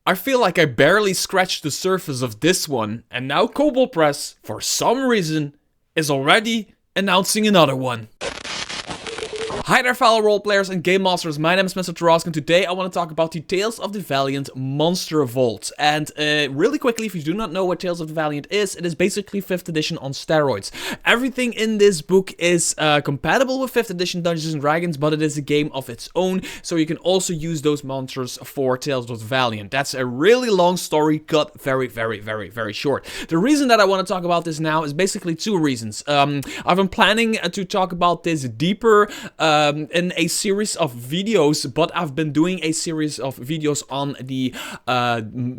I feel like I barely scratched the surface of this one, and now Kobold Press, for some reason, is already announcing another one. Hi there fellow roleplayers and game masters, my name is Mr. Tarask, and today I want to talk about the Tales of the Valiant Monster Vault. And really quickly, if you do not know what Tales of the Valiant is, it is basically 5th edition on steroids. Everything in this book is compatible with 5th edition Dungeons & Dragons, but it is a game of its own, so you can also use those monsters for Tales of the Valiant. That's a really long story cut very, very short. The reason that I want to talk about this now is basically two reasons. I've been planning to talk about this deeper in a series of videos, but I've been doing a series of videos on the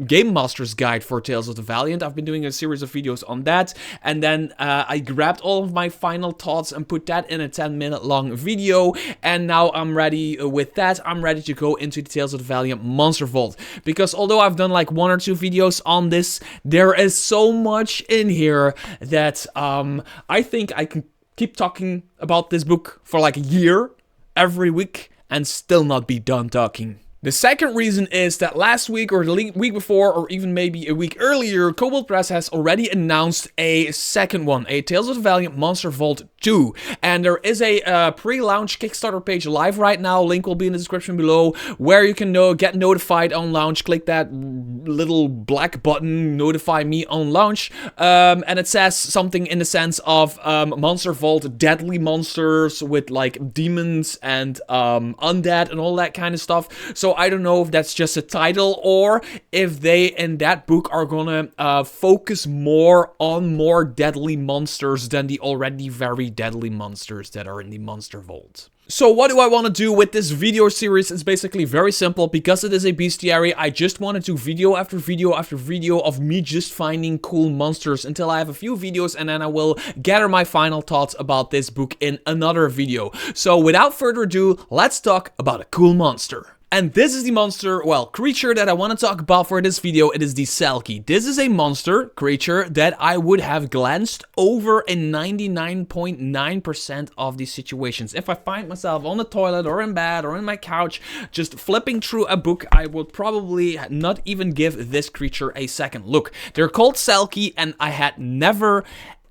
Game Master's Guide for Tales of the Valiant. I've been doing a series of videos on that, and then I grabbed all of my final thoughts and put that in a 10-minute long video, and now I'm ready with that. I'm ready to go into the Tales of the Valiant Monster Vault, because although I've done like 1 or 2 videos on this, there is so much in here that I think I can keep talking about this book for like a year, every week, and still not be done talking. The second reason is that last week or the week before, or even maybe a week earlier, Kobold Press has already announced a second one, a Tales of the Valiant Monster Vault 2. And there is a pre-launch Kickstarter page live right now. Link will be in the description below, where you can get notified on launch. Click that little black button, notify me on launch. And it says something in the sense of Monster Vault, deadly monsters with like demons and undead and all that kind of stuff. So I don't know if that's just a title or if they in that book are gonna focus more on more deadly monsters than the already very deadly monsters that are in the Monster Vault. So what do I want to do with this video series? It's basically very simple. Because it is a bestiary, I just want to do video after video after video of me just finding cool monsters until I have a few videos, and then I will gather my final thoughts about this book in another video. So without further ado, let's talk about a cool monster. And this is the monster, well, creature that I want to talk about for this video. It is the Selkie. This is a monster creature that I would have glanced over in 99.9% of these situations. If I find myself on the toilet or in bed or in my couch just flipping through a book, I would probably not even give this creature a second look. They're called Selkie, and I had never,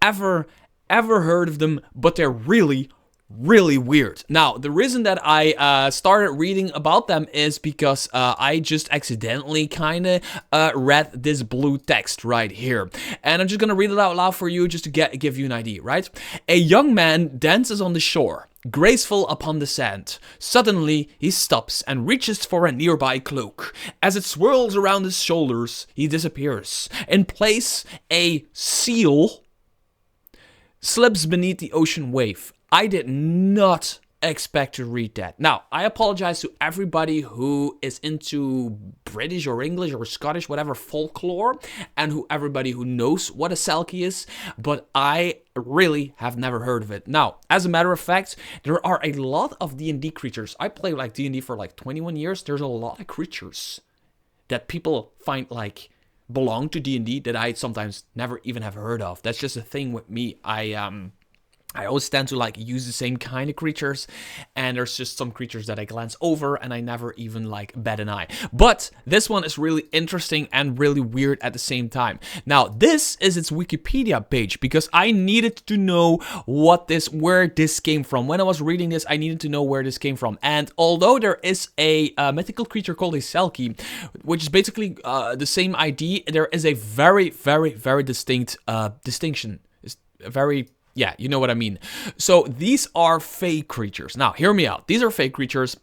ever heard of them, but they're really weird. Now, the reason that I started reading about them is because I just accidentally kind of read this blue text right here. And I'm just gonna read it out loud for you just to give you an idea, right? A young man dances on the shore, graceful upon the sand. Suddenly, he stops and reaches for a nearby cloak. As it swirls around his shoulders, he disappears. In place, a seal slips beneath the ocean wave. I did not expect to read that. Now, I apologize to everybody who is into British or English or Scottish, whatever, folklore, and everybody who knows what a Selkie is, but I really have never heard of it. Now, as a matter of fact, there are a lot of D&D creatures. I play like D&D for like 21 years. There's a lot of creatures that people find like belong to D&D that I sometimes never even have heard of. That's just a thing with me. I always tend to like use the same kind of creatures, and there's just some creatures that I glance over and I never even like bat an eye. But this one is really interesting and really weird at the same time. Now, this is its Wikipedia page because I needed to know where this came from. When I was reading this, I needed to know where this came from. And although there is a mythical creature called a Selkie, which is basically the same idea, there is a very distinct distinction. It's a very... yeah, you know what I mean. So these are fey creatures. Now, hear me out. These are fey creatures.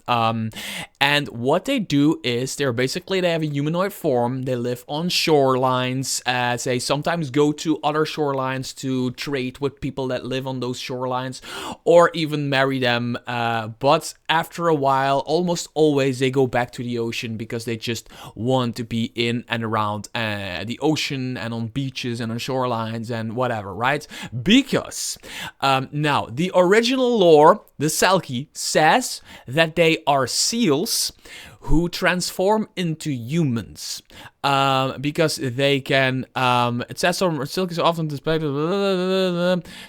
And what they do is they have a humanoid form. They live on shorelines. They sometimes go to other shorelines to trade with people that live on those shorelines, or even marry them. But after a while, almost always they go back to the ocean because they just want to be in and around the ocean and on beaches and on shorelines and whatever, right? Because now, the original lore, the Selkie, says that they are seals who transform into humans. Because they can, it says some Selkies are often displayed,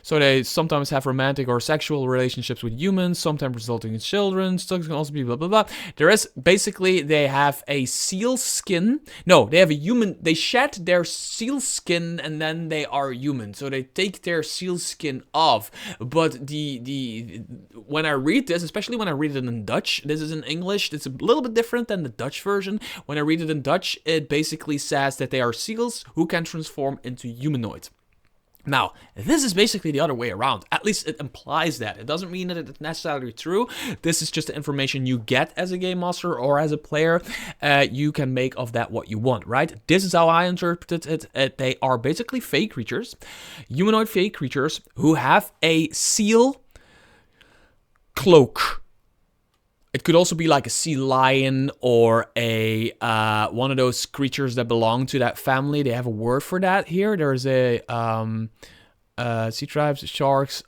so they sometimes have romantic or sexual relationships with humans, sometimes resulting in children. Selkies can also be blah blah blah. There is basically, they have a seal skin. No, they have a human. They shed their seal skin and then they are human. So they take their seal skin off. But when I read this, especially when I read it in Dutch, this is in English. It's a little bit different than the Dutch version. When I read it in Dutch, it basically says that they are seals who can transform into humanoid. Now, this is basically the other way around. At least it implies that. It doesn't mean that it's necessarily true. This is just the information you get as a game master or as a player. You can make of that what you want, right? This is how I interpret it. They are basically fake creatures, humanoid fake creatures who have a seal cloak. It could also be like a sea lion or a one of those creatures that belong to that family. They have a word for that here. There's a sea tribes, sharks,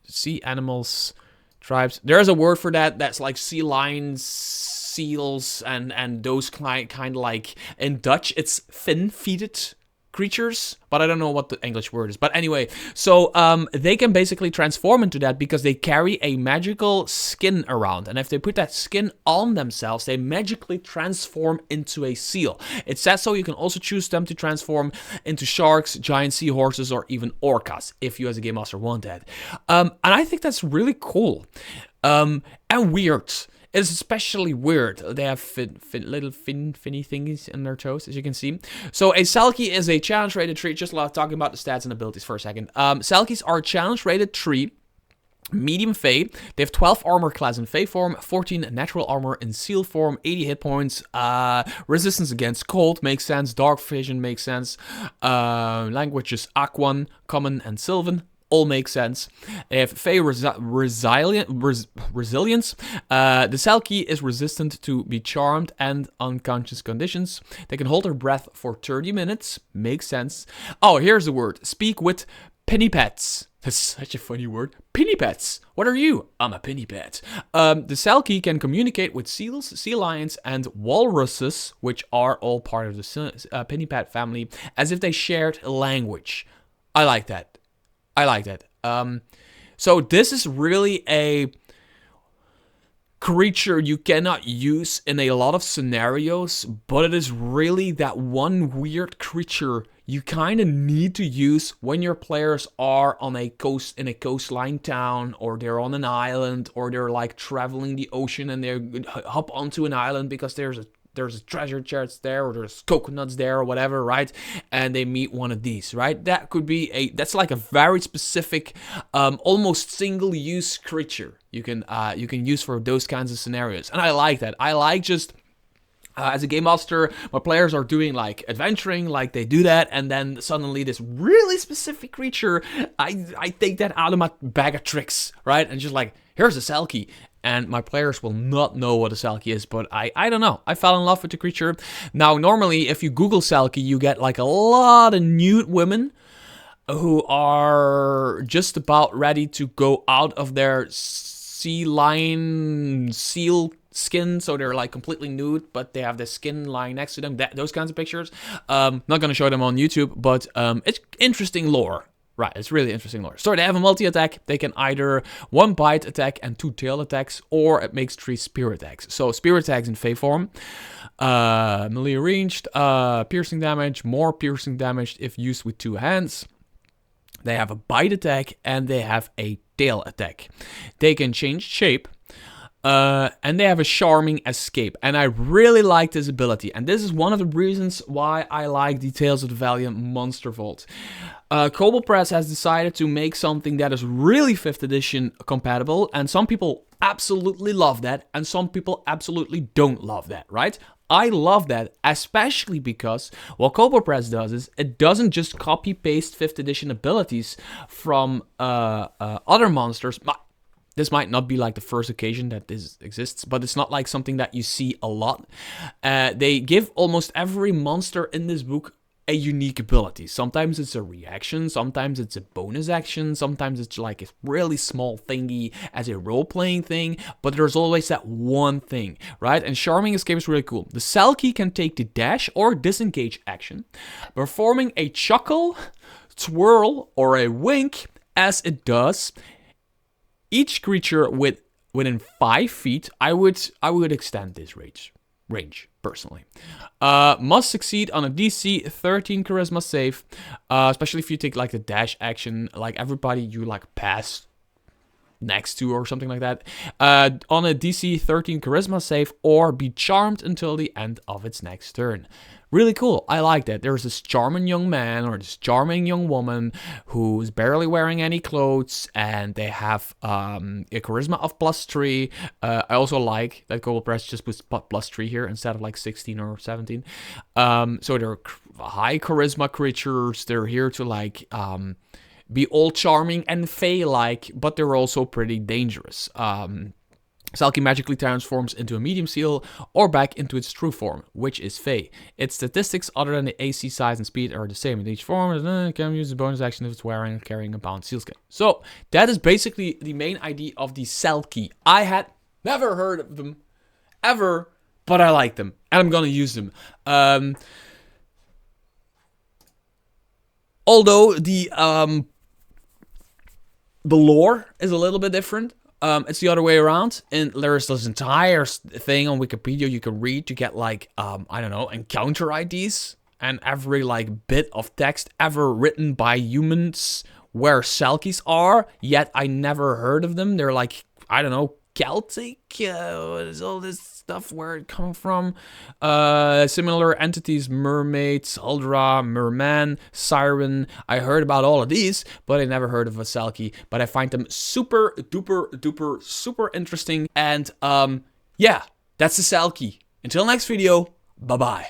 sea animals, tribes. There's a word for that. That's like sea lions, seals, and those kind of like in Dutch. It's fin-feeted creatures, but I don't know what the English word is. But anyway, so they can basically transform into that because they carry a magical skin around. And if they put that skin on themselves, they magically transform into a seal. It says so. You can also choose them to transform into sharks, giant seahorses, or even orcas, if you as a game master want that. And I think that's really cool. And weird. It's especially weird. They have little finny thingies in their toes, as you can see. So a Selkie is a challenge rated tree. Just talking about the stats and abilities for a second. Selkies are challenge rated tree, medium Fey. They have 12 armor class in Fey form, 14 natural armor in Seal form, 80 hit points, resistance against cold makes sense, dark vision makes sense, languages Aquan, Common, and Sylvan. All make sense. They have Fey resilience. The Selkie is resistant to be charmed and unconscious conditions. They can hold their breath for 30 minutes. Makes sense. Oh, here's the word. Speak with pinnipeds. That's such a funny word. Pinnipeds. What are you? I'm a pinniped. The Selkie can communicate with seals, sea lions, and walruses, which are all part of the pinniped family, as if they shared a language. I like that. So this is really a creature you cannot use in a lot of scenarios, but it is really that one weird creature you kind of need to use when your players are on a coast, in a coastline town, or they're on an island, or they're like traveling the ocean and they hop onto an island because there's a treasure chest there, or there's coconuts there, or whatever, right? And they meet one of these, right? That could be that's like a very specific, almost single-use creature you can use for those kinds of scenarios. And I like that. I like just as a game master, my players are doing like adventuring, like they do that, and then suddenly this really specific creature, I take that out of my bag of tricks, right? And just like, here's a Selkie. And my players will not know what a Selkie is, but I don't know. I fell in love with the creature. Now, normally, if you Google Selkie, you get like a lot of nude women who are just about ready to go out of their sea lion seal skin. So they're like completely nude, but they have the skin lying next to them. Those kinds of pictures. Not going to show them on YouTube, but it's interesting lore. Right, it's really interesting lore. So they have a multi-attack. They can either 1 bite attack and 2 tail attacks, or it makes 3 spear attacks. So spear attacks in Fey form. Melee ranged, piercing damage, more piercing damage if used with 2 hands. They have a bite attack and they have a tail attack. They can change shape. And they have a charming escape, and I really like this ability, and this is one of the reasons why I like the Tales of the Valiant Monster Vault. Kobold Press has decided to make something that is really 5th edition compatible, and some people absolutely love that, and some people absolutely don't love that, right? I love that, especially because what Kobold Press does is it doesn't just copy-paste 5th edition abilities from other monsters. This might not be like the first occasion that this exists, but it's not like something that you see a lot. They give almost every monster in this book a unique ability. Sometimes it's a reaction, sometimes it's a bonus action, sometimes it's like a really small thingy as a role-playing thing, but there's always that one thing, right? And Charming Escape is really cool. The Selkie can take the dash or disengage action, performing a chuckle, twirl, or a wink as it does. Each creature within 5 feet, I would extend this range personally. Must succeed on a DC 13 charisma save, especially if you take like the dash action, like everybody you like pass next to or something like that, on a DC 13 charisma save, or be charmed until the end of its next turn. Really cool. I like that. There's this charming young man or this charming young woman who's barely wearing any clothes, and they have a charisma of +3. I also like that Kobold Press just puts +3 here instead of like 16 or 17. So they're high charisma creatures. They're here to like be all charming and fey-like, but they're also pretty dangerous. Selkie magically transforms into a medium seal or back into its true form, which is Fey. Its statistics other than the AC size and speed are the same in each form. It can use a bonus action if it's wearing or carrying a bound sealskin. So that is basically the main idea of the Selkie. I had never heard of them ever, but I like them and I'm gonna use them. Although the lore is a little bit different. It's the other way around, and there's this entire thing on Wikipedia you can read to get like, I don't know, encounter IDs, and every like bit of text ever written by humans where Selkies are, yet I never heard of them. They're like, I don't know, Celtic, what is all this stuff, where it come from? Similar entities, mermaids, Uldra, merman, siren. I heard about all of these, but I never heard of a Selkie. But I find them super duper duper super interesting. And yeah, that's the Selkie. Until next video, bye bye.